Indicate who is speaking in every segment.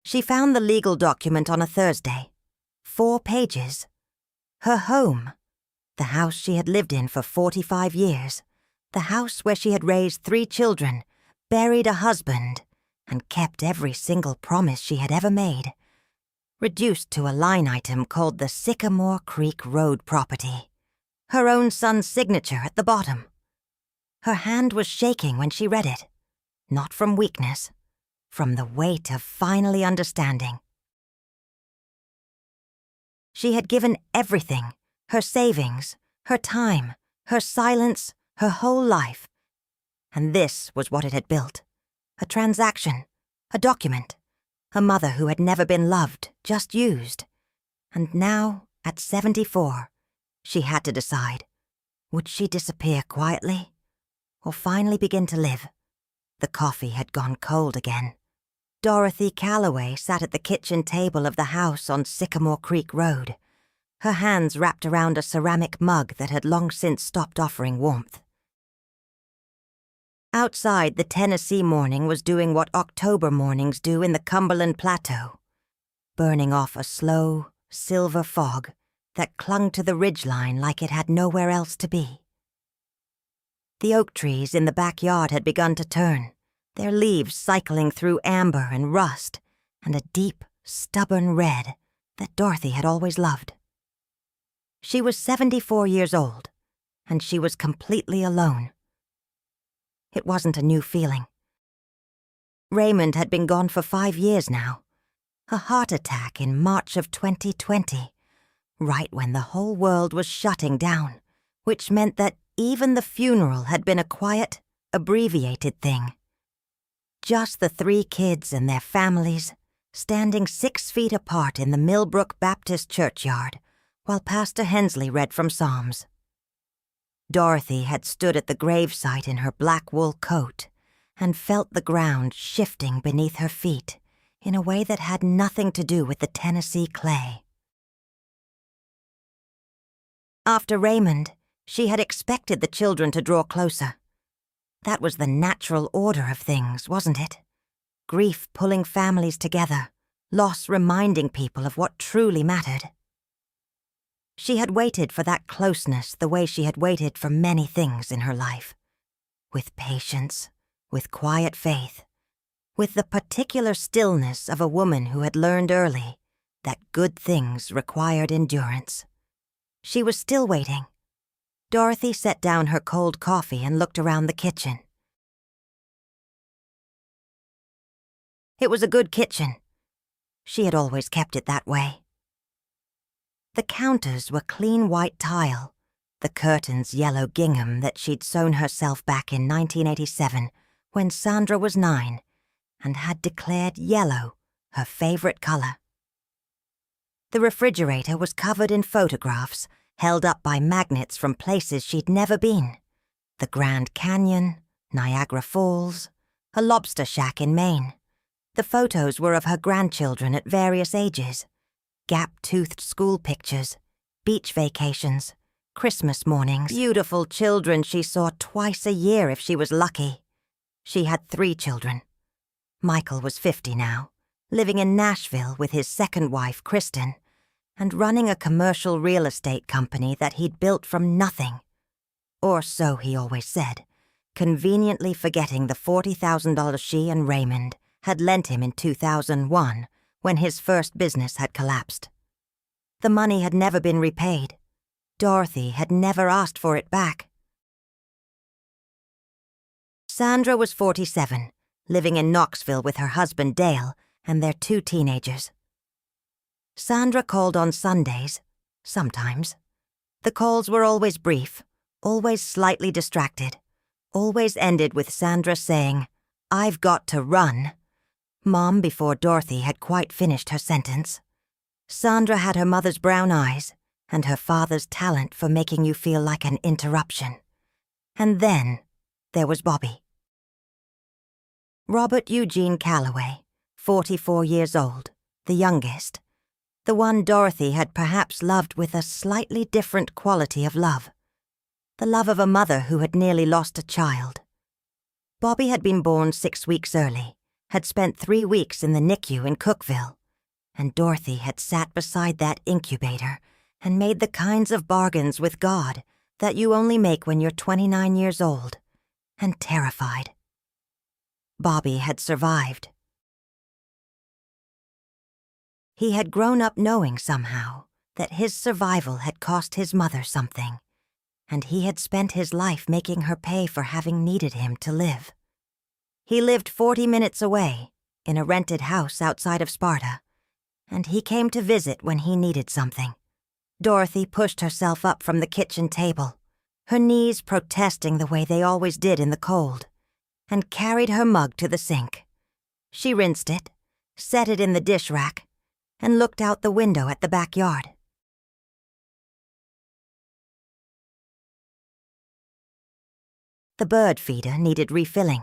Speaker 1: She found the legal document on a Thursday. 4 pages. Her home. The house she had lived in for 45 years. The house where she had raised 3 children, buried a husband, and kept every single promise she had ever made. Reduced to a line item called the Sycamore Creek Road property. Her own son's signature at the bottom. Her hand was shaking when she read it. Not from weakness, from the weight of finally understanding. She had given everything, her savings, her time, her silence, her whole life. And this was what it had built. A transaction, a document, a mother who had never been loved, just used. And now, at 74, she had to decide. Would she disappear quietly, or finally begin to live? The coffee had gone cold again. Dorothy Calloway sat at the kitchen table of the house on Sycamore Creek Road, her hands wrapped around a ceramic mug that had long since stopped offering warmth. Outside, the Tennessee morning was doing what October mornings do in the Cumberland Plateau, burning off a slow, silver fog that clung to the ridgeline like it had nowhere else to be. The oak trees in the backyard had begun to turn, their leaves cycling through amber and rust and a deep, stubborn red that Dorothy had always loved. She was 74 years old, and she was completely alone. It wasn't a new feeling. Raymond had been gone for 5 years now. A heart attack in March of 2020, right when the whole world was shutting down, which meant that even the funeral had been a quiet, abbreviated thing. Just the 3 kids and their families, standing 6 feet apart in the Millbrook Baptist churchyard, while Pastor Hensley read from Psalms. Dorothy had stood at the gravesite in her black wool coat and felt the ground shifting beneath her feet in a way that had nothing to do with the Tennessee clay. After Raymond, she had expected the children to draw closer. That was the natural order of things, wasn't it? Grief pulling families together, loss reminding people of what truly mattered. She had waited for that closeness the way she had waited for many things in her life. With patience, with quiet faith, with the particular stillness of a woman who had learned early that good things required endurance. She was still waiting. Dorothy set down her cold coffee and looked around the kitchen. It was a good kitchen. She had always kept it that way. The counters were clean white tile, the curtains yellow gingham that she'd sewn herself back in 1987 when Sandra was 9 and had declared yellow her favorite color. The refrigerator was covered in photographs held up by magnets from places she'd never been. The Grand Canyon, Niagara Falls, a lobster shack in Maine. The photos were of her grandchildren at various ages. Gap-toothed school pictures, beach vacations, Christmas mornings. Beautiful children she saw twice a year if she was lucky. She had 3 children. Michael was 50 now, living in Nashville with his second wife, Kristen, and running a commercial real estate company that he'd built from nothing. Or so he always said, conveniently forgetting the $40,000 she and Raymond had lent him in 2001 when his first business had collapsed. The money had never been repaid. Dorothy had never asked for it back. Sandra was 47, living in Knoxville with her husband Dale and their 2 teenagers. Sandra called on Sundays, sometimes. The calls were always brief, always slightly distracted, always ended with Sandra saying, "I've got to run," Mom before Dorothy had quite finished her sentence. Sandra had her mother's brown eyes and her father's talent for making you feel like an interruption. And then there was Bobby. Robert Eugene Calloway, 44 years old, the youngest, the one Dorothy had perhaps loved with a slightly different quality of love, the love of a mother who had nearly lost a child. Bobby had been born 6 weeks early, had spent 3 weeks in the NICU in Cookville, and Dorothy had sat beside that incubator and made the kinds of bargains with God that you only make when you're 29 years old and terrified. Bobby had survived. He had grown up knowing somehow that his survival had cost his mother something, and he had spent his life making her pay for having needed him to live. He lived 40 minutes away, in a rented house outside of Sparta, and he came to visit when he needed something. Dorothy pushed herself up from the kitchen table, her knees protesting the way they always did in the cold, and carried her mug to the sink. She rinsed it, set it in the dish rack, and looked out the window at the backyard. The bird feeder needed refilling.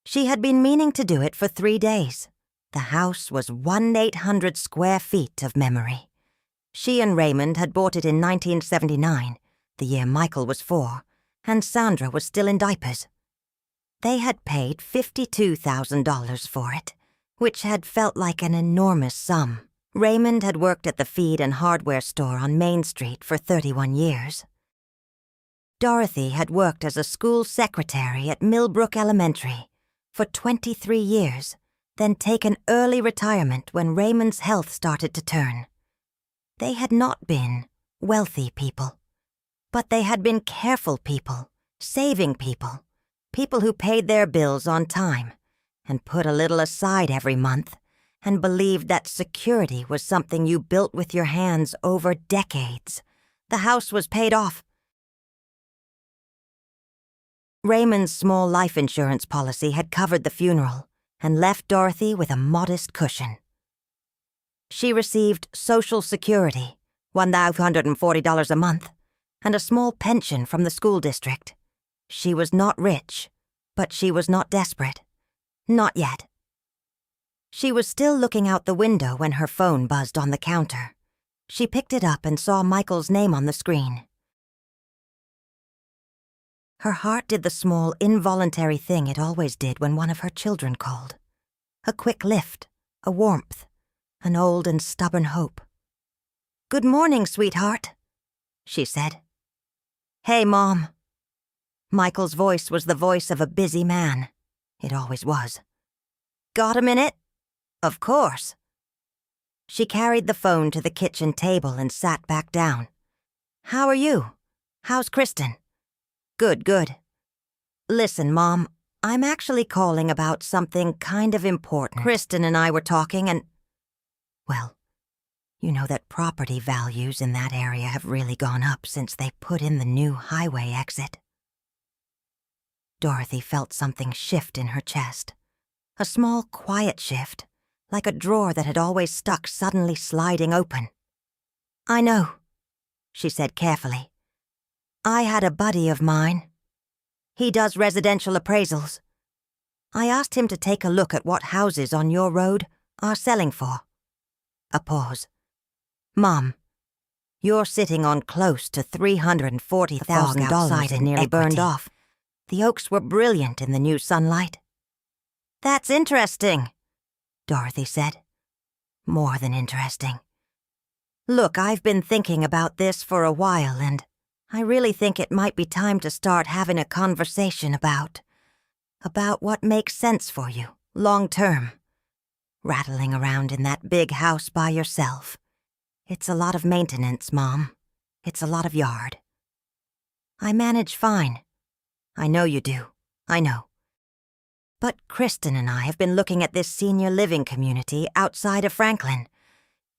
Speaker 1: She had been meaning to do it for 3 days. The house was 1,800 square feet of memory. She and Raymond had bought it in 1979, the year Michael was 4, and Sandra was still in diapers. They had paid $52,000 for it, which had felt like an enormous sum. Raymond had worked at the feed and hardware store on Main Street for 31 years. Dorothy had worked as a school secretary at Millbrook Elementary for 23 years, then taken early retirement when Raymond's health started to turn. They had not been wealthy people, but they had been careful people, saving people, people who paid their bills on time and put a little aside every month and believed that security was something you built with your hands over decades. The house was paid off. Raymond's small life insurance policy had covered the funeral and left Dorothy with a modest cushion. She received Social Security, $1,240 a month, and a small pension from the school district. She was not rich, but she was not desperate. Not yet. She was still looking out the window when her phone buzzed on the counter. She picked it up and saw Michael's name on the screen. Her heart did the small, involuntary thing it always did when one of her children called. A quick lift, a warmth, an old and stubborn hope. "Good morning, sweetheart," she said. "Hey, Mom." Michael's voice was the voice of a busy man. It always was. "Got a minute?" "Of course." She carried the phone to the kitchen table and sat back down. "How are you? How's Kristen?" "Good, good." "Listen, Mom, I'm actually calling about something kind of important. Kristen and I were talking and, well, you know that property values in that area have really gone up since they put in the new highway exit." Dorothy felt something shift in her chest. A small, quiet shift, like a drawer that had always stuck suddenly sliding open. "I know," she said carefully. "I had a buddy of mine. He does residential appraisals. I asked him to take a look at what houses on your road are selling for." A pause. "Mom, you're sitting on close to $340,000 and nearly burned off. The oaks were brilliant in the new sunlight." "That's interesting," Dorothy said. "More than interesting. Look, I've been thinking about this for a while, and I really think it might be time to start having a conversation about what makes sense for you, long term. Rattling around in that big house by yourself. It's a lot of maintenance, Mom. It's a lot of yard. I manage fine. I know you do. I know. But Kristen and I have been looking at this senior living community outside of Franklin.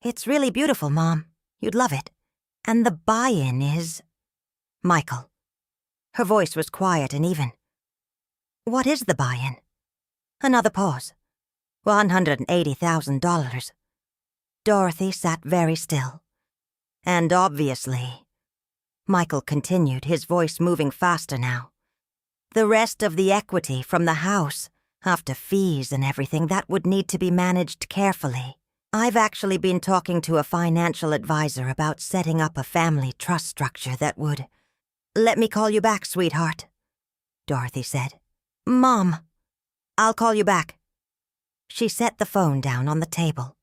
Speaker 1: It's really beautiful, Mom. You'd love it. And the buy-in is... Michael. Her voice was quiet and even. "What is the buy-in?" Another pause. $180,000. Dorothy sat very still. "And obviously," Michael continued, his voice moving faster now, "the rest of the equity from the house, after fees and everything, that would need to be managed carefully. I've actually been talking to a financial advisor about setting up a family trust structure that would..." "Let me call you back, sweetheart," Dorothy said. "Mom, I'll call you back." She set the phone down on the table.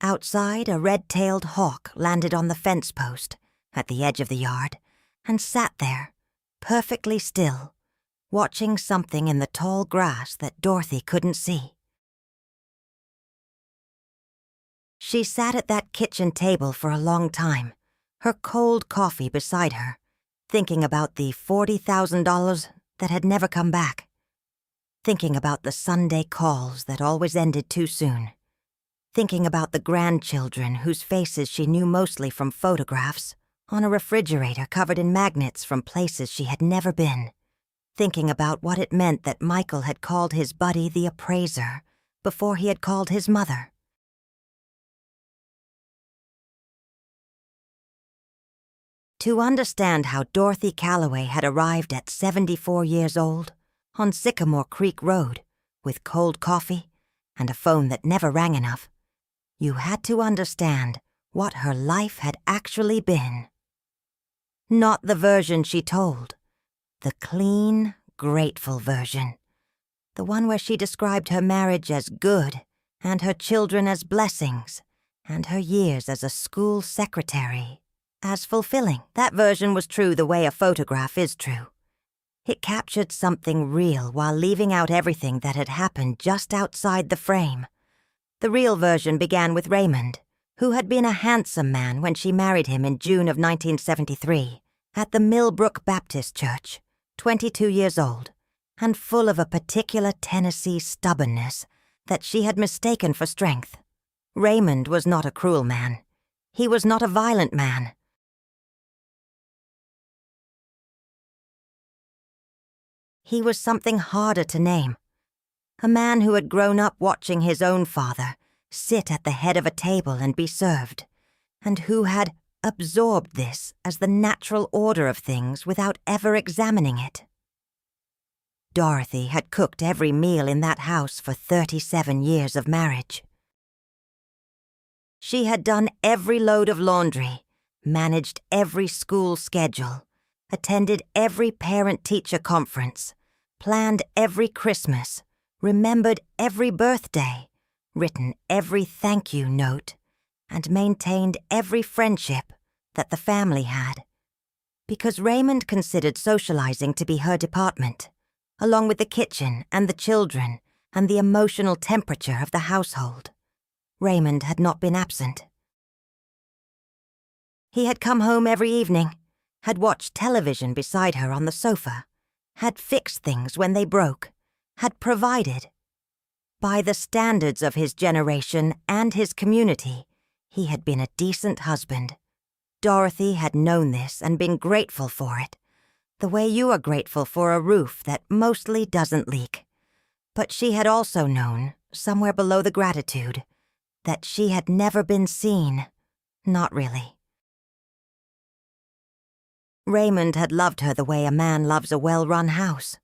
Speaker 1: Outside, a red-tailed hawk landed on the fence post at the edge of the yard and sat there, perfectly still, watching something in the tall grass that Dorothy couldn't see. She sat at that kitchen table for a long time, her cold coffee beside her, thinking about the $40,000 that had never come back, thinking about the Sunday calls that always ended too soon, thinking about the grandchildren whose faces she knew mostly from photographs on a refrigerator covered in magnets from places she had never been, thinking about what it meant that Michael had called his buddy the appraiser before he had called his mother. To understand how Dorothy Calloway had arrived at 74 years old, on Sycamore Creek Road, with cold coffee and a phone that never rang enough, you had to understand what her life had actually been. Not the version she told, the clean, grateful version, the one where she described her marriage as good and her children as blessings and her years as a school secretary as fulfilling. That version was true the way a photograph is true. It captured something real while leaving out everything that had happened just outside the frame. The real version began with Raymond, who had been a handsome man when she married him in June of 1973 at the Millbrook Baptist Church, 22 years old, and full of a particular Tennessee stubbornness that she had mistaken for strength. Raymond was not a cruel man. He was not a violent man. He was something harder to name. A man who had grown up watching his own father sit at the head of a table and be served, and who had absorbed this as the natural order of things without ever examining it. Dorothy had cooked every meal in that house for 37 years of marriage. She had done every load of laundry, managed every school schedule, attended every parent-teacher conference, planned every Christmas, remembered every birthday, written every thank you note, and maintained every friendship that the family had, because Raymond considered socializing to be her department, along with the kitchen and the children and the emotional temperature of the household. Raymond had not been absent. He had come home every evening, had watched television beside her on the sofa, had fixed things when they broke, had provided. By the standards of his generation and his community, he had been a decent husband. Dorothy had known this and been grateful for it, the way you are grateful for a roof that mostly doesn't leak. But she had also known, somewhere below the gratitude, that she had never been seen. Not really. Raymond had loved her the way a man loves a well-run house,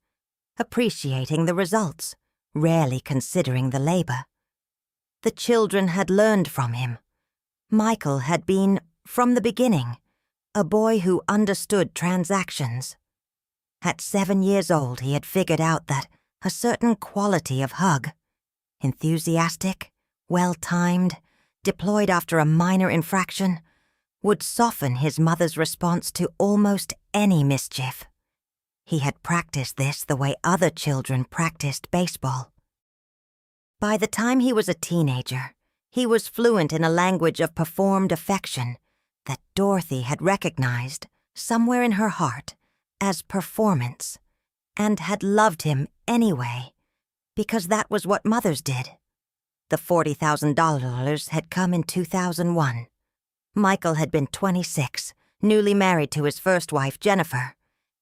Speaker 1: appreciating the results, rarely considering the labor. The children had learned from him. Michael had been, from the beginning, a boy who understood transactions. At 7 years old, he had figured out that a certain quality of hug, enthusiastic, well-timed, deployed after a minor infraction, would soften his mother's response to almost any mischief. He had practiced this the way other children practiced baseball. By the time he was a teenager, he was fluent in a language of performed affection that Dorothy had recognized, somewhere in her heart, as performance, and had loved him anyway, because that was what mothers did. The $40,000 had come in 2001. Michael had been 26, newly married to his first wife, Jennifer,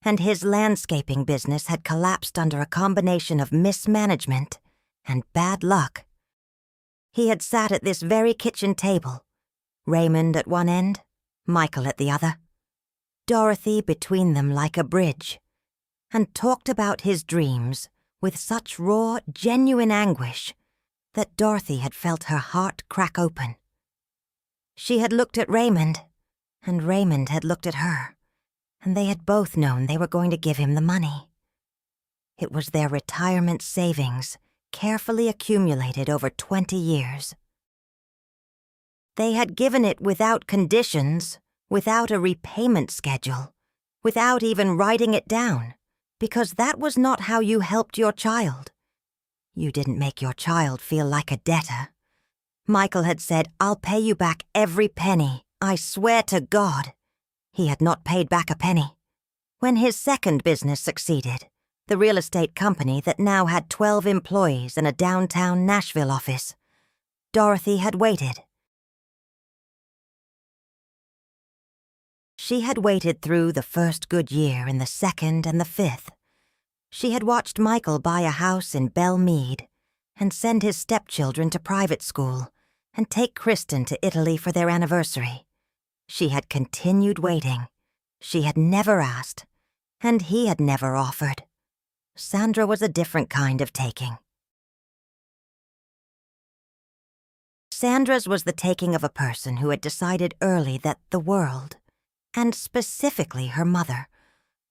Speaker 1: and his landscaping business had collapsed under a combination of mismanagement and bad luck. He had sat at this very kitchen table, Raymond at one end, Michael at the other, Dorothy between them like a bridge, and talked about his dreams with such raw, genuine anguish that Dorothy had felt her heart crack open. She had looked at Raymond, and Raymond had looked at her, and they had both known they were going to give him the money. It was their retirement savings, carefully accumulated over 20 years. They had given it without conditions, without a repayment schedule, without even writing it down, because that was not how you helped your child. You didn't make your child feel like a debtor. Michael had said, "I'll pay you back every penny, I swear to God." He had not paid back a penny. When his second business succeeded, the real estate company that now had 12 employees and a downtown Nashville office, Dorothy had waited. She had waited through the first good year and the second and the fifth. She had watched Michael buy a house in Belle Meade and send his stepchildren to private school and take Kristen to Italy for their anniversary. She had continued waiting. She had never asked, and he had never offered. Sandra was a different kind of taking. Sandra's was the taking of a person who had decided early that the world, and specifically her mother,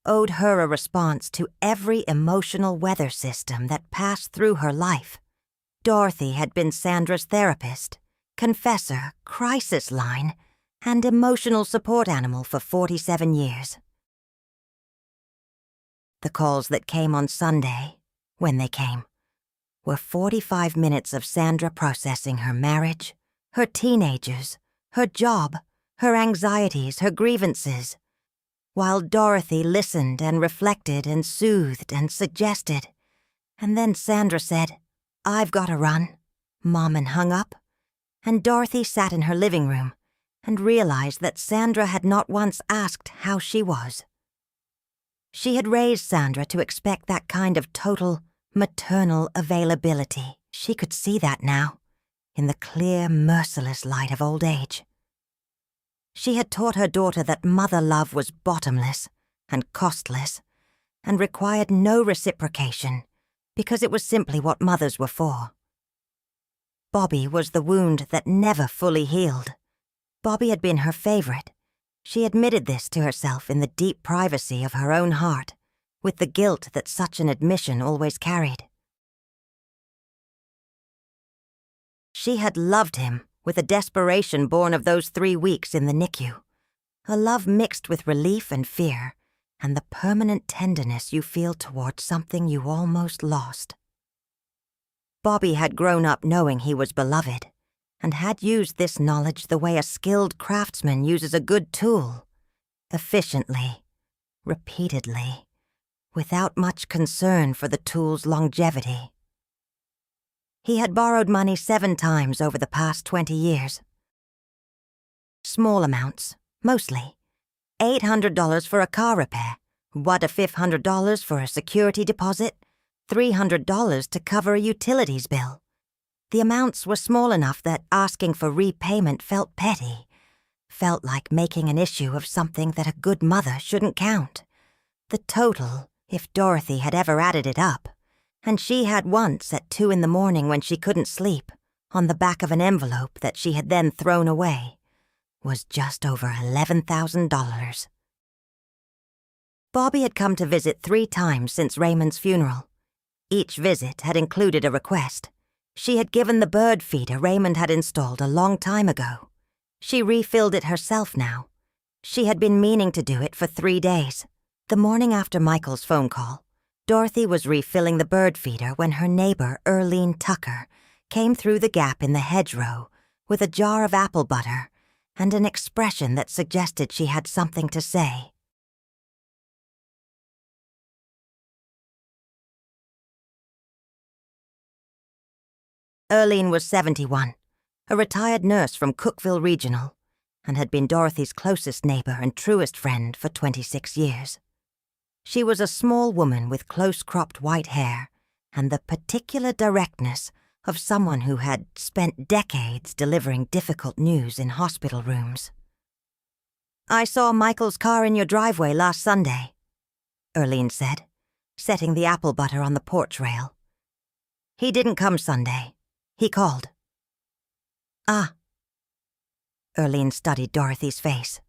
Speaker 1: owed her a response to every emotional weather system that passed through her life. Dorothy had been Sandra's therapist, confessor, crisis line, and emotional support animal for 47 years. The calls that came on Sunday, when they came, were 45 minutes of Sandra processing her marriage, her teenagers, her job, her anxieties, her grievances, while Dorothy listened and reflected and soothed and suggested. And then Sandra said, "I've got to run," Mom, and hung up, and Dorothy sat in her living room and realized that Sandra had not once asked how she was. She had raised Sandra to expect that kind of total, maternal availability. She could see that now, in the clear, merciless light of old age. She had taught her daughter that mother love was bottomless and costless and required no reciprocation because it was simply what mothers were for. Bobby was the wound that never fully healed. Bobby had been her favorite. She admitted this to herself in the deep privacy of her own heart, with the guilt that such an admission always carried. She had loved him with a desperation born of those 3 weeks in the NICU, a love mixed with relief and fear, and the permanent tenderness you feel towards something you almost lost. Bobby had grown up knowing he was beloved, and had used this knowledge the way a skilled craftsman uses a good tool, efficiently, repeatedly, without much concern for the tool's longevity. He had borrowed money 7 times over the past 20 years. Small amounts, mostly. $800 for a car repair, $1,500 for a security deposit, $300 to cover a utilities bill. The amounts were small enough that asking for repayment felt petty, felt like making an issue of something that a good mother shouldn't count. The total, if Dorothy had ever added it up, and she had once at 2 a.m. when she couldn't sleep, on the back of an envelope that she had then thrown away, was just over $11,000. Bobby had come to visit 3 times since Raymond's funeral. Each visit had included a request. She had given the bird feeder Raymond had installed a long time ago. She refilled it herself now. She had been meaning to do it for 3 days. The morning after Michael's phone call, Dorothy was refilling the bird feeder when her neighbor, Earlene Tucker, came through the gap in the hedgerow with a jar of apple butter and an expression that suggested she had something to say. Earlene was 71, a retired nurse from Cookeville Regional, and had been Dorothy's closest neighbor and truest friend for 26 years. She was a small woman with close-cropped white hair and the particular directness of someone who had spent decades delivering difficult news in hospital rooms. "I saw Michael's car in your driveway last Sunday," Earlene said, setting the apple butter on the porch rail. "He didn't come Sunday. He called." "Ah." Earlene studied Dorothy's face.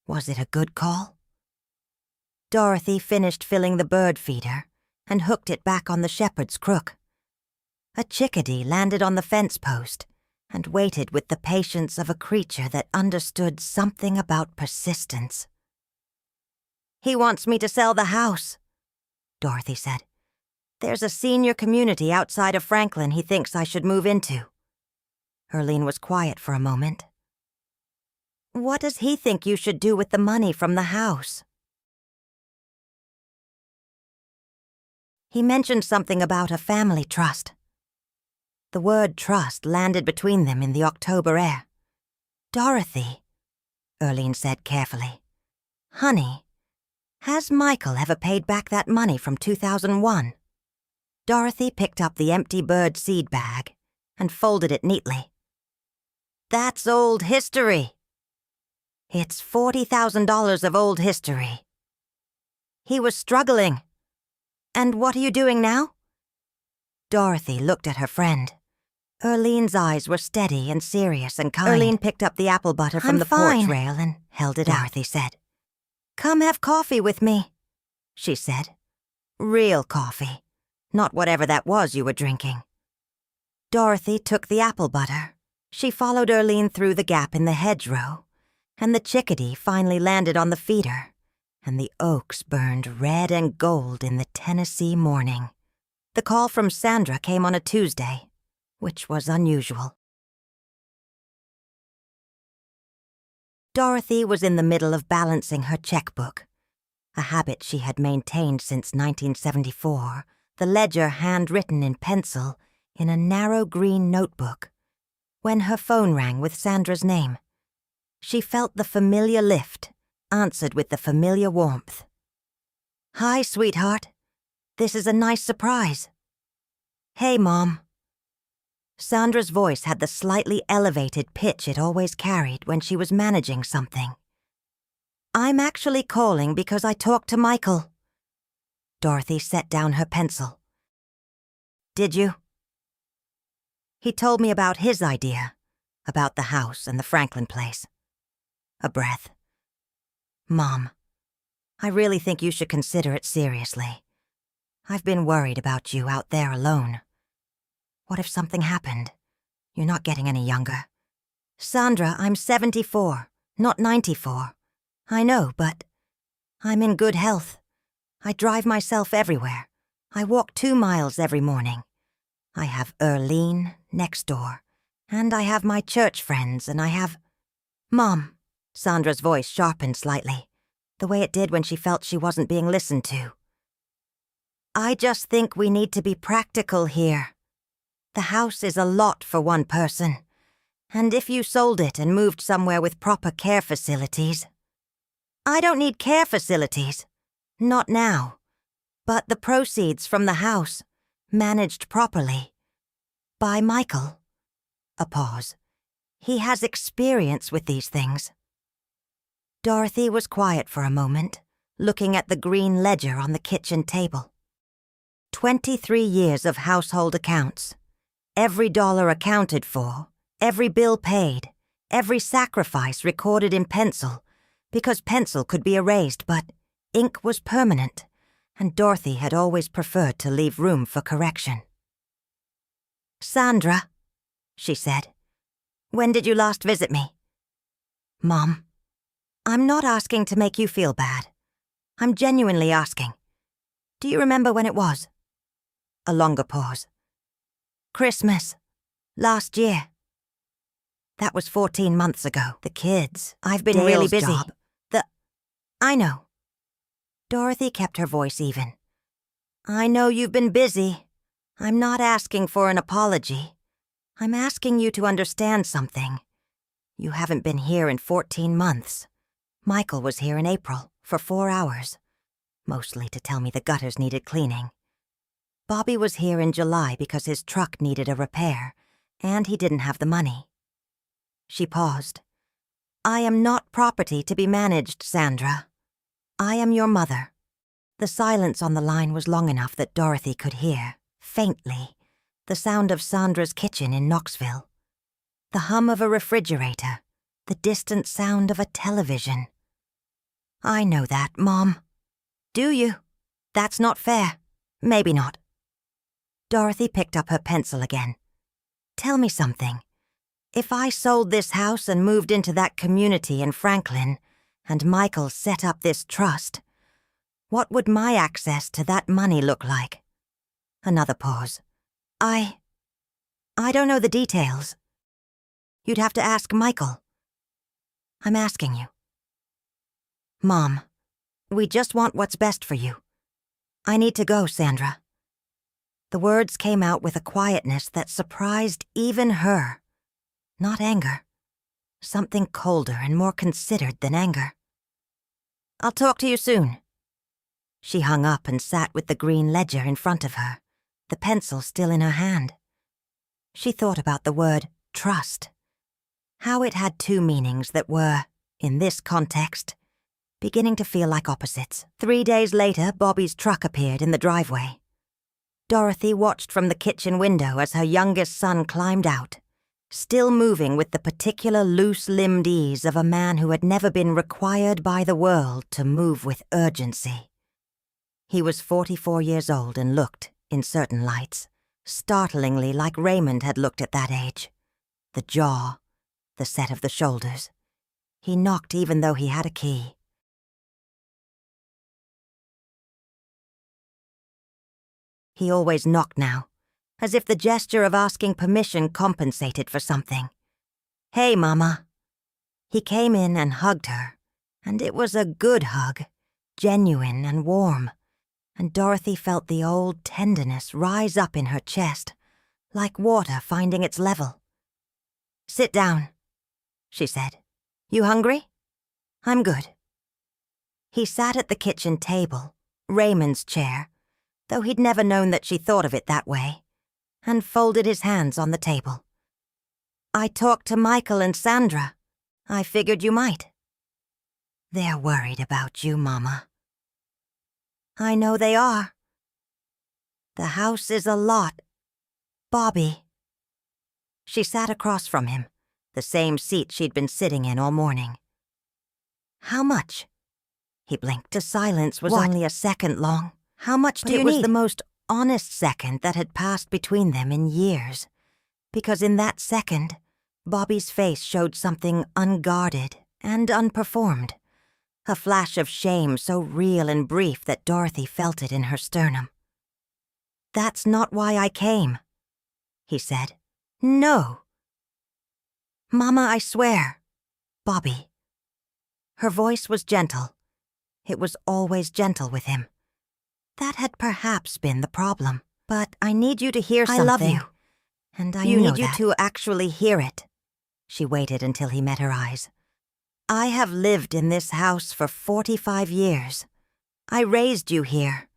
Speaker 1: "Was it a good call?" Dorothy finished filling the bird feeder and hooked it back on the shepherd's crook. A chickadee landed on the fence post and waited with the patience of a creature that understood something about persistence. "He wants me to sell the house," Dorothy said. "There's a senior community outside of Franklin he thinks I should move into." Erlene was quiet for a moment. "What does he think you should do with the money from the house?" "He mentioned something about a family trust." The word trust landed between them in the October air. "Dorothy," Erlene said carefully, "honey, has Michael ever paid back that money from 2001? Dorothy picked up the empty bird seed bag and folded it neatly. "That's old history." "It's $40,000 of old history." "He was struggling. And what are you doing now?" Dorothy looked at her friend. Erlene's eyes were steady and serious and kind. Erlene picked up the apple butter from the porch rail and held it out. Dorothy said, "Come have coffee with me," she said. "Real coffee, not whatever that was you were drinking." Dorothy took the apple butter. She followed Erlene through the gap in the hedgerow, and the chickadee finally landed on the feeder, and the oaks burned red and gold in the Tennessee morning. The call from Sandra came on a Tuesday, which was unusual. Dorothy was in the middle of balancing her checkbook, a habit she had maintained since 1974, the ledger handwritten in pencil in a narrow green notebook, when her phone rang with Sandra's name. She felt the familiar lift, answered with the familiar warmth. "Hi, sweetheart. This is a nice surprise." "Hey, Mom." Sandra's voice had the slightly elevated pitch it always carried when she was managing something. "I'm actually calling because I talked to Michael." Dorothy set down her pencil. "Did you?" "He told me about his idea, about the house and the Franklin place." A breath. "Mom, I really think you should consider it seriously. I've been worried about you out there alone. What if something happened? You're not getting any younger." "Sandra, I'm 74, not 94. I know, but I'm in good health. I drive myself everywhere. I walk 2 miles every morning. I have Erlene next door, and I have my church friends, and I have—" "Mom," Sandra's voice sharpened slightly, the way it did when she felt she wasn't being listened to. "I just think we need to be practical here. The house is a lot for one person, and if you sold it and moved somewhere with proper care facilities—" "I don't need care facilities. Not now. But the proceeds from the house, managed properly. By Michael." A pause. "He has experience with these things." Dorothy was quiet for a moment, looking at the green ledger on the kitchen table. 23 years of household accounts. Every dollar accounted for, every bill paid, every sacrifice recorded in pencil, because pencil could be erased, but ink was permanent, and Dorothy had always preferred to leave room for correction. "Sandra," she said, "when did you last visit me?" "Mom, I'm not asking to make you feel bad. I'm genuinely asking. Do you remember when it was?" A longer pause. "Christmas. Last year." "That was 14 months ago. The kids. I've been really busy. Job. I know." Dorothy kept her voice even. "I know you've been busy. I'm not asking for an apology. I'm asking you to understand something. You haven't been here in 14 months. Michael was here in April for 4 hours, mostly to tell me the gutters needed cleaning. Bobby was here in July because his truck needed a repair, and he didn't have the money." She paused. "I am not property to be managed, Sandra. I am your mother." The silence on the line was long enough that Dorothy could hear, faintly, the sound of Sandra's kitchen in Knoxville. The hum of a refrigerator, the distant sound of a television. "I know that, Mom." "Do you? That's not fair. Maybe not. Dorothy picked up her pencil again. Tell me something. If I sold this house and moved into that community in Franklin, and Michael set up this trust, what would my access to that money look like? Another pause. I don't know the details. You'd have to ask Michael. I'm asking you. Mom, we just want what's best for you. I need to go, Sandra. The words came out with a quietness that surprised even her. Not anger. Something colder and more considered than anger. I'll talk to you soon. She hung up and sat with the green ledger in front of her, the pencil still in her hand. She thought about the word trust. How it had two meanings that were, in this context, beginning to feel like opposites. 3 days later, Bobby's truck appeared in the driveway. Dorothy watched from the kitchen window as her youngest son climbed out, still moving with the particular loose-limbed ease of a man who had never been required by the world to move with urgency. He was 44 years old and looked, in certain lights, startlingly like Raymond had looked at that age. The jaw, the set of the shoulders. He knocked even though he had a key. He always knocked now, as if the gesture of asking permission compensated for something. Hey, Mama. He came in and hugged her, and it was a good hug, genuine and warm, and Dorothy felt the old tenderness rise up in her chest, like water finding its level. Sit down, she said. You hungry? I'm good. He sat at the kitchen table, Raymond's chair, though he'd never known that she thought of it that way, and folded his hands on the table. I talked to Michael and Sandra. I figured you might. They're worried about you, Mama. I know they are. The house is a lot. Bobby. She sat across from him, the same seat she'd been sitting in all morning. How much? He blinked. The silence was only a second long. How much do you need? It was the most honest second that had passed between them in years, because in that second, Bobby's face showed something unguarded and unperformed, a flash of shame so real and brief that Dorothy felt it in her sternum. That's not why I came, he said. No. Mama, I swear. Bobby. Her voice was gentle. It was always gentle with him. That had perhaps been the problem. But I need you to hear something. I love you. And I need you to actually hear it. She waited until he met her eyes. I have lived in this house for 45 years. I raised you here.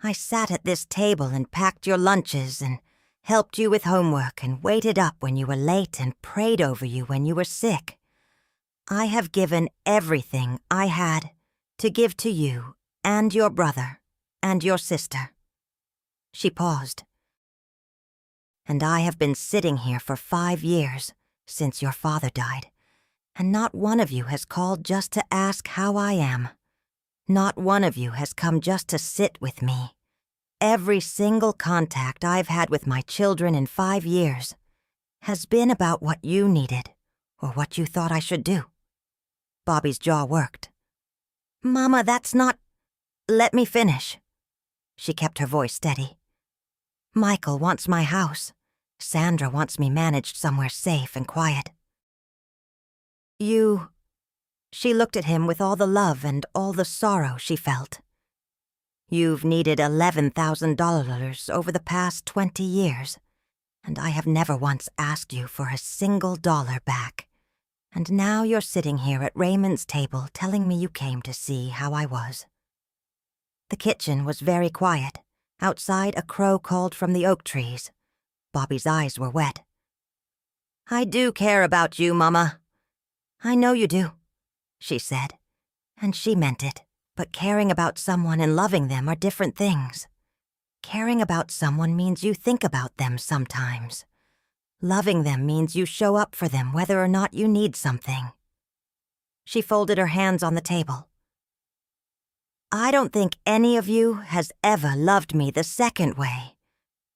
Speaker 1: I sat at this table and packed your lunches and helped you with homework and waited up when you were late and prayed over you when you were sick. I have given everything I had to give to you and your brother and your sister. She paused. And I have been sitting here for 5 years, since your father died, and not one of you has called just to ask how I am. Not one of you has come just to sit with me. Every single contact I've had with my children in 5 years has been about what you needed, or what you thought I should do. Bobby's jaw worked. Mama, that's not... Let me finish. She kept her voice steady. Michael wants my house. Sandra wants me managed somewhere safe and quiet. You... She looked at him with all the love and all the sorrow she felt. You've needed $11,000 over the past 20 years, and I have never once asked you for a single dollar back. And now you're sitting here at Raymond's table telling me you came to see how I was. The kitchen was very quiet. Outside, a crow called from the oak trees. Bobby's eyes were wet. I do care about you, Mama. I know you do, she said, and she meant it. But caring about someone and loving them are different things. Caring about someone means you think about them sometimes. Loving them means you show up for them whether or not you need something. She folded her hands on the table. I don't think any of you has ever loved me the second way.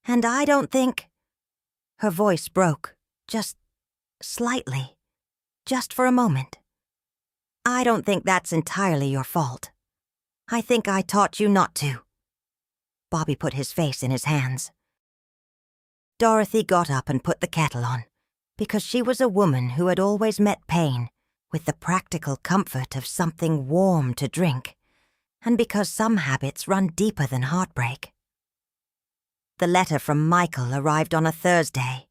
Speaker 1: And I don't think—" Her voice broke, just slightly, just for a moment. "I don't think that's entirely your fault. I think I taught you not to." Bobby put his face in his hands. Dorothy got up and put the kettle on, because she was a woman who had always met pain with the practical comfort of something warm to drink, and because some habits run deeper than heartbreak. The letter from Michael arrived on a Thursday.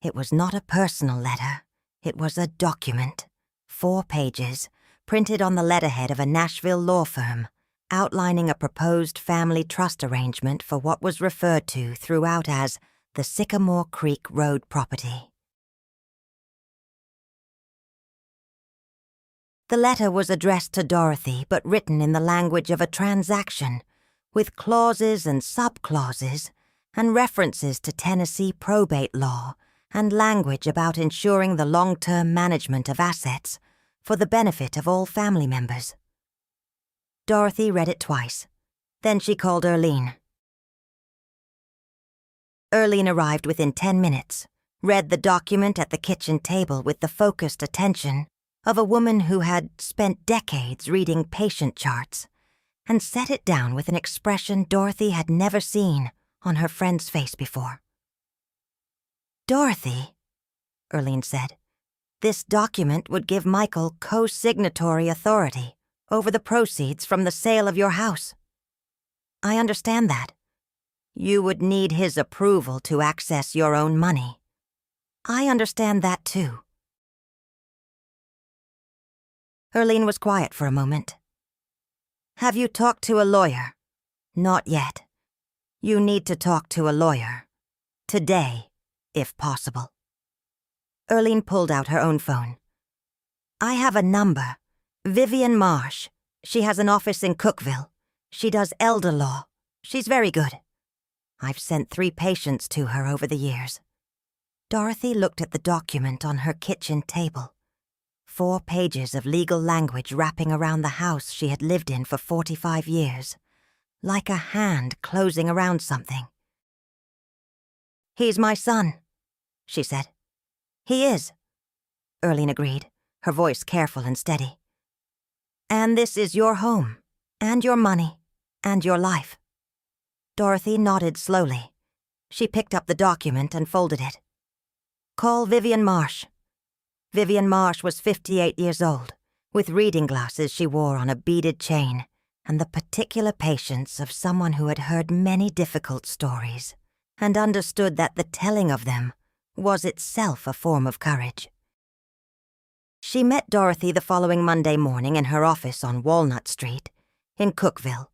Speaker 1: It was not a personal letter. It was a document, 4 pages, printed on the letterhead of a Nashville law firm, outlining a proposed family trust arrangement for what was referred to throughout as the Sycamore Creek Road property. The letter was addressed to Dorothy but written in the language of a transaction, with clauses and sub-clauses and references to Tennessee probate law and language about ensuring the long-term management of assets for the benefit of all family members. Dorothy read it twice. Then she called Erlene. Erlene arrived within 10 minutes, read the document at the kitchen table with the focused attention of a woman who had spent decades reading patient charts, and set it down with an expression Dorothy had never seen on her friend's face before. "Dorothy," Erlene said, "this document would give Michael co-signatory authority over the proceeds from the sale of your house. I understand that. You would need his approval to access your own money. I understand that too." Erlene was quiet for a moment. "Have you talked to a lawyer?" "Not yet. You need to talk to a lawyer. Today, if possible." Erlene pulled out her own phone. "I have a number. Vivian Marsh. She has an office in Cookville. She does elder law. She's very good. I've sent 3 patients to her over the years." Dorothy looked at the document on her kitchen table. 4 pages of legal language wrapping around the house she had lived in for 45 years, like a hand closing around something. "He's my son," she said. "He is," Erlene agreed, her voice careful and steady. "And this is your home, and your money, and your life." Dorothy nodded slowly. She picked up the document and folded it. "Call Vivian Marsh." Vivian Marsh was 58 years old, with reading glasses she wore on a beaded chain, and the particular patience of someone who had heard many difficult stories and understood that the telling of them was itself a form of courage. She met Dorothy the following Monday morning in her office on Walnut Street, in Cookville,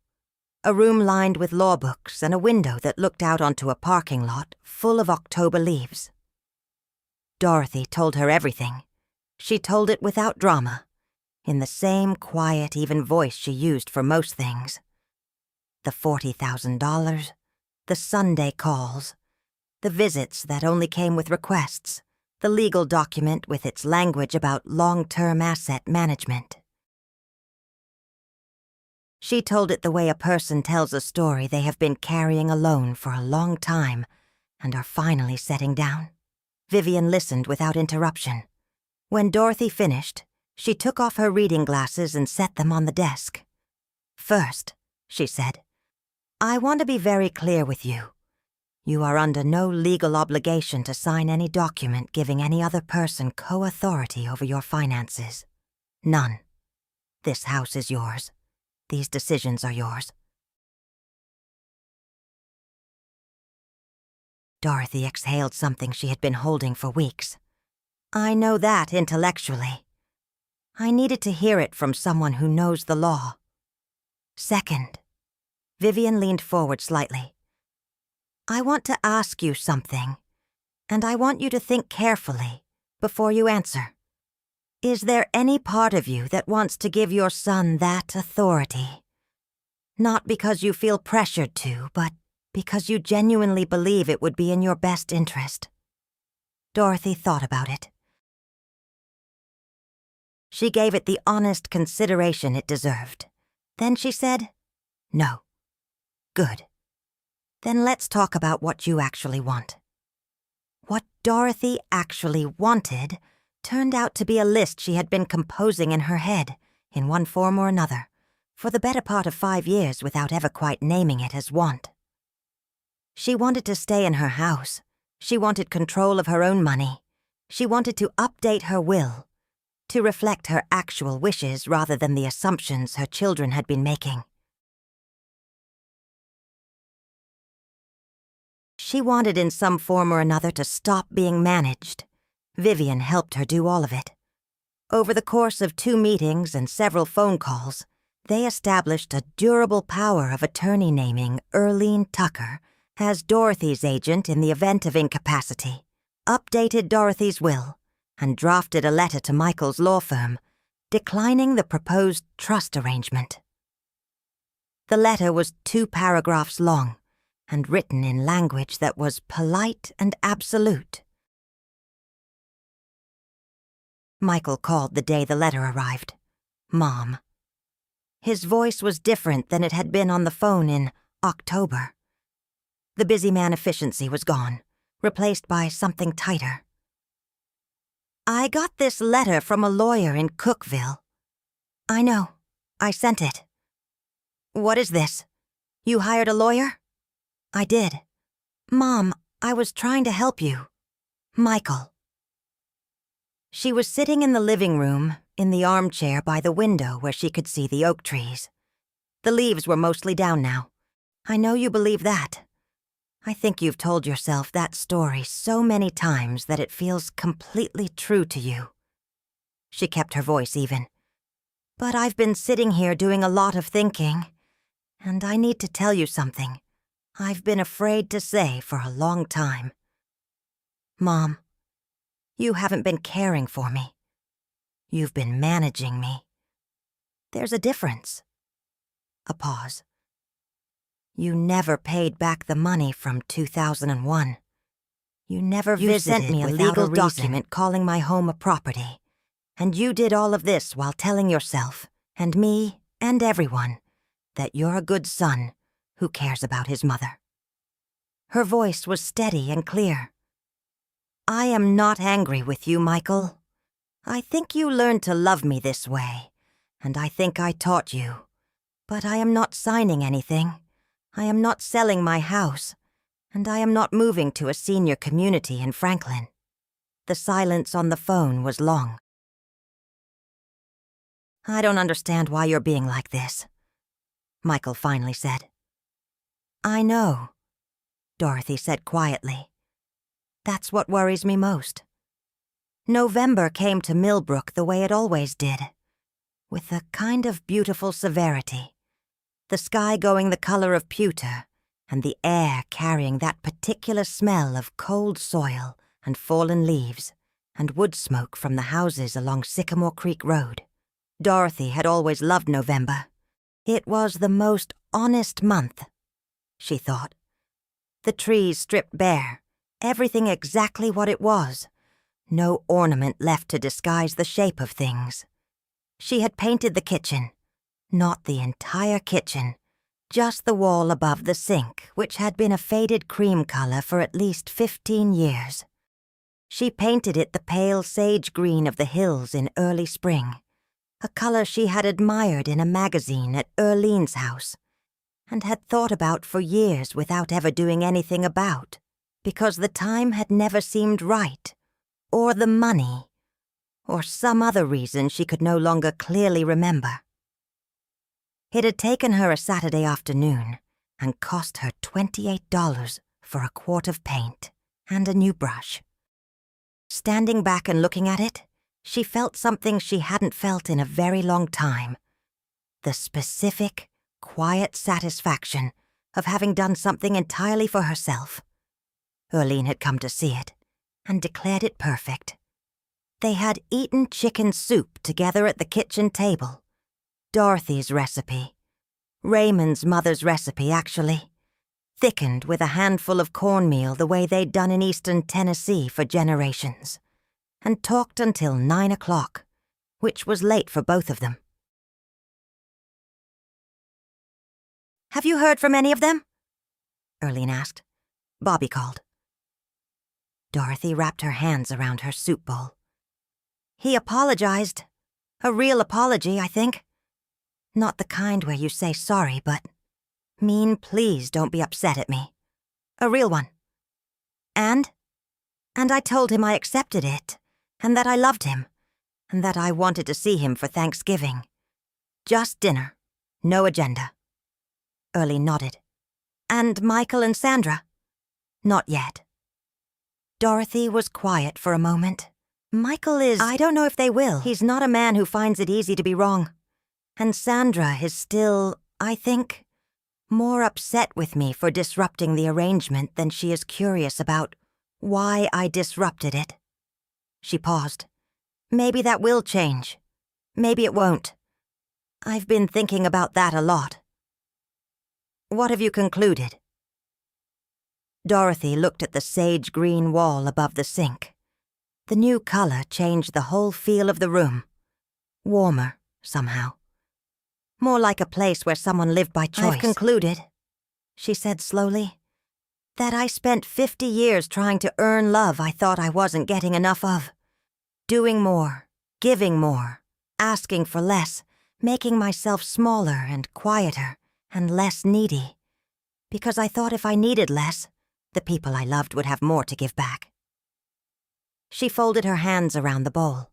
Speaker 1: a room lined with law books and a window that looked out onto a parking lot full of October leaves. Dorothy told her everything. She told it without drama, in the same quiet, even voice she used for most things. The $40,000, the Sunday calls, the visits that only came with requests, the legal document with its language about long-term asset management. She told it the way a person tells a story they have been carrying alone for a long time and are finally setting down. Vivian listened without interruption. When Dorothy finished, she took off her reading glasses and set them on the desk. "First," she said, "I want to be very clear with you. You are under no legal obligation to sign any document giving any other person co-authority over your finances. None. This house is yours. These decisions are yours." Dorothy exhaled something she had been holding for weeks. "I know that intellectually. I needed to hear it from someone who knows the law. Second," Vivian leaned forward slightly, "I want to ask you something, and I want you to think carefully before you answer. Is there any part of you that wants to give your son that authority? Not because you feel pressured to, but because you genuinely believe it would be in your best interest?" Dorothy thought about it. She gave it the honest consideration it deserved. Then she said, "No." "Good. Then let's talk about what you actually want." What Dorothy actually wanted turned out to be a list she had been composing in her head, in one form or another, for the better part of 5 years without ever quite naming it as want. She wanted to stay in her house. She wanted control of her own money. She wanted to update her will, to reflect her actual wishes rather than the assumptions her children had been making. She wanted in some form or another to stop being managed. Vivian helped her do all of it. Over the course of 2 meetings and several phone calls, they established a durable power of attorney naming Earlene Tucker as Dorothy's agent in the event of incapacity, updated Dorothy's will, and drafted a letter to Michael's law firm, declining the proposed trust arrangement. The letter was 2 paragraphs long, and written in language that was polite and absolute. Michael called the day the letter arrived, Mom. His voice was different than it had been on the phone in October. The busy man efficiency was gone, replaced by something tighter. "I got this letter from a lawyer in Cookville." "I know. I sent it." "What is this? You hired a lawyer?" "I did." "Mom, I was trying to help you." "Michael." She was sitting in the living room, in the armchair by the window where she could see the oak trees. The leaves were mostly down now. I know you believe that. I think you've told yourself that story so many times that it feels completely true to you. She kept her voice even. "But I've been sitting here doing a lot of thinking, and I need to tell you something I've been afraid to say for a long time. Mom, you haven't been caring for me. You've been managing me. There's a difference." A pause. "You never paid back the money from 2001. You never visited
Speaker 2: sent me a
Speaker 1: without
Speaker 2: legal
Speaker 1: a document calling my home a property. And you did all of this while telling yourself, and me, and everyone, that you're a good son who cares about his mother." Her voice was steady and clear. "I am not angry with you, Michael. I think you learned to love me this way, and I think I taught you. But I am not signing anything. I am not selling my house, and I am not moving to a senior community in Franklin." The silence on the phone was long. "I don't understand why you're being like this," Michael finally said. "I know," Dorothy said quietly. "That's what worries me most. November came to Millbrook the way it always did, with a kind of beautiful severity, the sky going the color of pewter, and the air carrying that particular smell of cold soil and fallen leaves, and wood smoke from the houses along Sycamore Creek Road. Dorothy had always loved November. It was the most honest month, she thought. The trees stripped bare, everything exactly what it was. No ornament left to disguise the shape of things. She had painted the kitchen, not the entire kitchen, just the wall above the sink, which had been a faded cream color for at least 15 years. She painted it the pale sage green of the hills in early spring, a color she had admired in a magazine at Earlene's house, and had thought about for years without ever doing anything about, because the time had never seemed right, or the money, or some other reason she could no longer clearly remember. It had taken her a Saturday afternoon and cost her $28 for a quart of paint and a new brush. Standing back and looking at it, she felt something she hadn't felt in a very long time. The specific, quiet satisfaction of having done something entirely for herself. Earlene had come to see it and declared it perfect. They had eaten chicken soup together at the kitchen table. Dorothy's recipe. Raymond's mother's recipe, actually. Thickened with a handful of cornmeal the way they'd done in eastern Tennessee for generations. And talked until 9 o'clock, which was late for both of them. Have you heard from any of them?" Earlene asked. Bobby called. Dorothy wrapped her hands around her soup bowl. "He apologized. A real apology, I think. Not the kind where you say sorry, but mean please don't be upset at me. A real one. And I told him I accepted it, and that I loved him, and that I wanted to see him for Thanksgiving. Just dinner. No agenda." Earlene nodded. "And Michael and Sandra?" "Not yet." Dorothy was quiet for a moment. "Michael is— I don't know if they will. He's not a man who finds it easy to be wrong. And Sandra is still, I think, more upset with me for disrupting the arrangement than she is curious about why I disrupted it." She paused. "Maybe that will change. Maybe it won't. I've been thinking about that a lot." "What have you concluded?" Dorothy looked at the sage-green wall above the sink. The new color changed the whole feel of the room. Warmer, somehow. More like a place where someone lived by choice. "I've concluded," she said slowly, "that I spent 50 years trying to earn love I thought I wasn't getting enough of. Doing more, giving more, asking for less, making myself smaller and quieter and less needy. Because I thought if I needed less, the people I loved would have more to give back." She folded her hands around the bowl.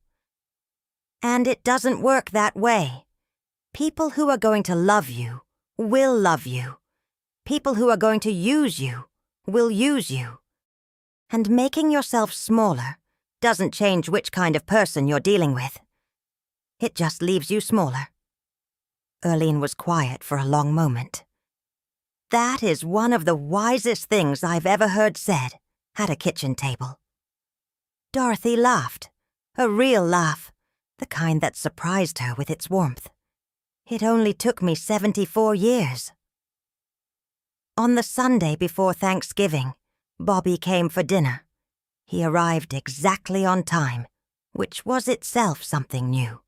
Speaker 1: "And it doesn't work that way. People who are going to love you will love you. People who are going to use you will use you. And making yourself smaller doesn't change which kind of person you're dealing with. It just leaves you smaller." Earlene was quiet for a long moment. "That is one of the wisest things I've ever heard said at a kitchen table." Dorothy laughed, a real laugh, the kind that surprised her with its warmth. "It only took me 74 years. On the Sunday before Thanksgiving, Bobby came for dinner. He arrived exactly on time, which was itself something new.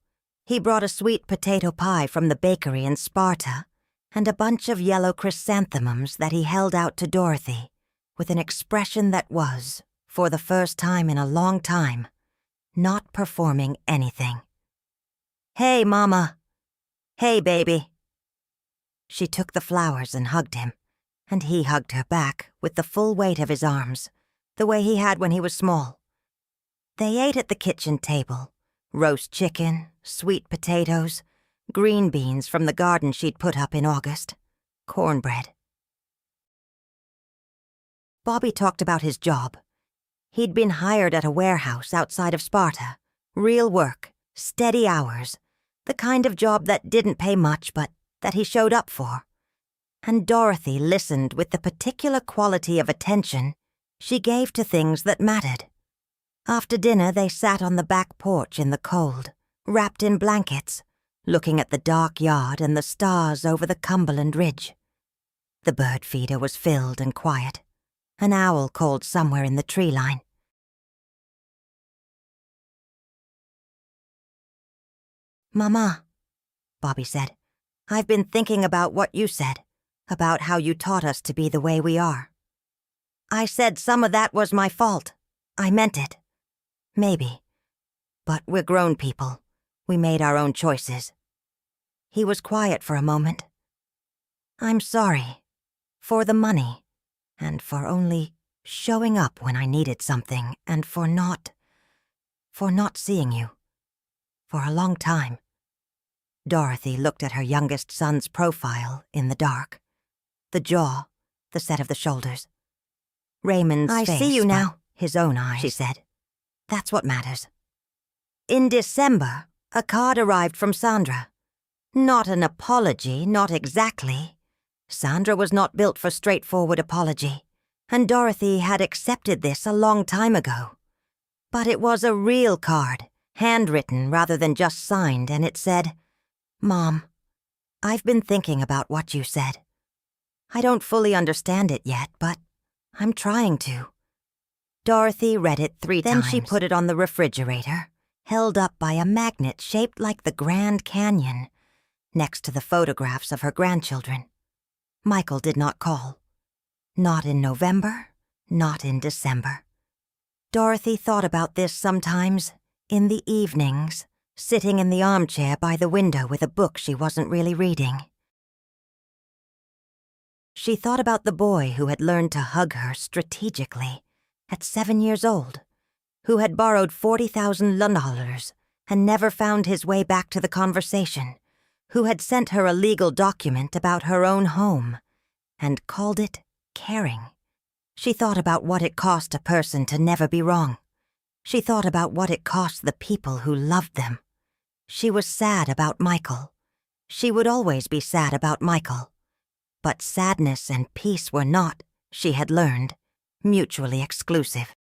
Speaker 1: He brought a sweet potato pie from the bakery in Sparta and a bunch of yellow chrysanthemums that he held out to Dorothy with an expression that was, for the first time in a long time, not performing anything. "Hey, Mama. Hey, baby." She took the flowers and hugged him, and he hugged her back with the full weight of his arms, the way he had when he was small. They ate at the kitchen table, roast chicken, sweet potatoes, green beans from the garden she'd put up in August, cornbread. Bobby talked about his job. He'd been hired at a warehouse outside of Sparta. Real work, steady hours, the kind of job that didn't pay much but that he showed up for. And Dorothy listened with the particular quality of attention she gave to things that mattered. After dinner, they sat on the back porch in the cold, wrapped in blankets, looking at the dark yard and the stars over the Cumberland Ridge. The bird feeder was filled and quiet. An owl called somewhere in the tree line. "Mama," Bobby said, "I've been thinking about what you said, about how you taught us to be the way we are. I said some of that was my fault. I meant it. Maybe. But we're grown people. We made our own choices." He was quiet for a moment. "I'm sorry. For the money. And for only showing up when I needed something, and for not seeing you. For a long time." Dorothy looked at her youngest son's profile in the dark. The jaw, the set of the shoulders. Raymond's face. "I see you now." His own eyes, she said. "That's what matters." In December, a card arrived from Sandra. Not an apology, not exactly. Sandra was not built for straightforward apology, and Dorothy had accepted this a long time ago. But it was a real card, handwritten rather than just signed, and it said, "Mom, I've been thinking about what you said. I don't fully understand it yet, but I'm trying to." Dorothy read it 3 times. Then she put it on the refrigerator, held up by a magnet shaped like the Grand Canyon, next to the photographs of her grandchildren. Michael did not call. Not in November, not in December. Dorothy thought about this sometimes, in the evenings, sitting in the armchair by the window with a book she wasn't really reading. She thought about the boy who had learned to hug her strategically at 7 years old, who had borrowed 40,000 $40,000 and never found his way back to the conversation, who had sent her a legal document about her own home and called it caring. She thought about what it cost a person to never be wrong. She thought about what it cost the people who loved them. She was sad about Michael. She would always be sad about Michael. But sadness and peace were not, she had learned, mutually exclusive.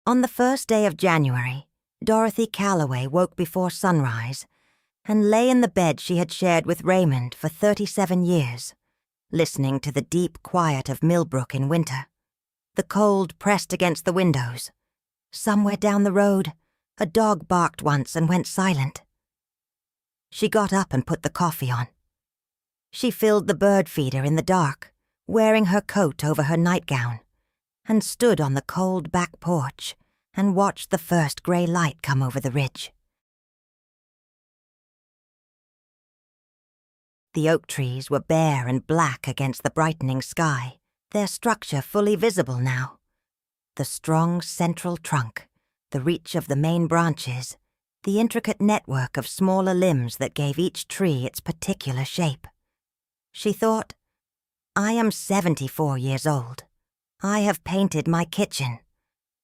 Speaker 1: On the first day of January, Dorothy Calloway woke before sunrise and lay in the bed she had shared with Raymond for 37 years, listening to the deep quiet of Millbrook in winter. The cold pressed against the windows. Somewhere down the road, a dog barked once and went silent. She got up and put the coffee on. She filled the bird feeder in the dark, wearing her coat over her nightgown, and stood on the cold back porch and watched the first gray light come over the ridge. The oak trees were bare and black against the brightening sky, their structure fully visible now. The strong central trunk, the reach of the main branches, the intricate network of smaller limbs that gave each tree its particular shape. She thought, I am 74 years old. I have painted my kitchen.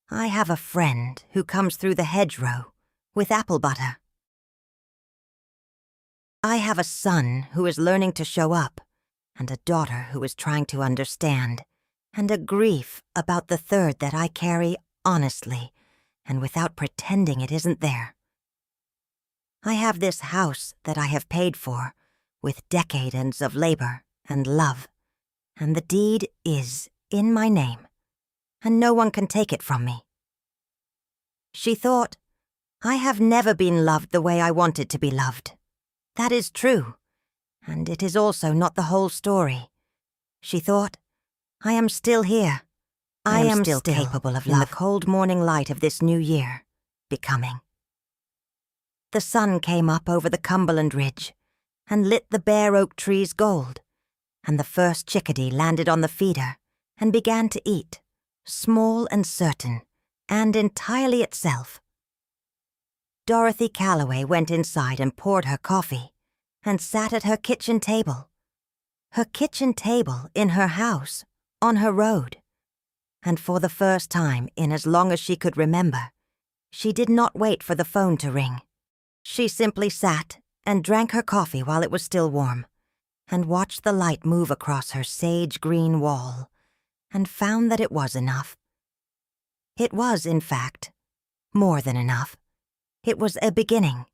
Speaker 1: I have a friend who comes through the hedgerow with apple butter. I have a son who is learning to show up, and a daughter who is trying to understand, and a grief about the third that I carry honestly and without pretending it isn't there. I have this house that I have paid for, with decades of labor and love, and the deed is in my name, and no one can take it from me. She thought, I have never been loved the way I wanted to be loved. That is true, and it is also not the whole story. She thought, I am still here. I am still capable of love in the cold morning light of this new year, becoming. The sun came up over the Cumberland Ridge and lit the bare oak trees gold, and the first chickadee landed on the feeder and began to eat, small and certain, and entirely itself. Dorothy Calloway went inside and poured her coffee, and sat at her kitchen table. Her kitchen table in her house, on her road. And for the first time in as long as she could remember, she did not wait for the phone to ring. She simply sat and drank her coffee while it was still warm, and watched the light move across her sage-green wall, and found that it was enough. It was, in fact, more than enough. It was a beginning,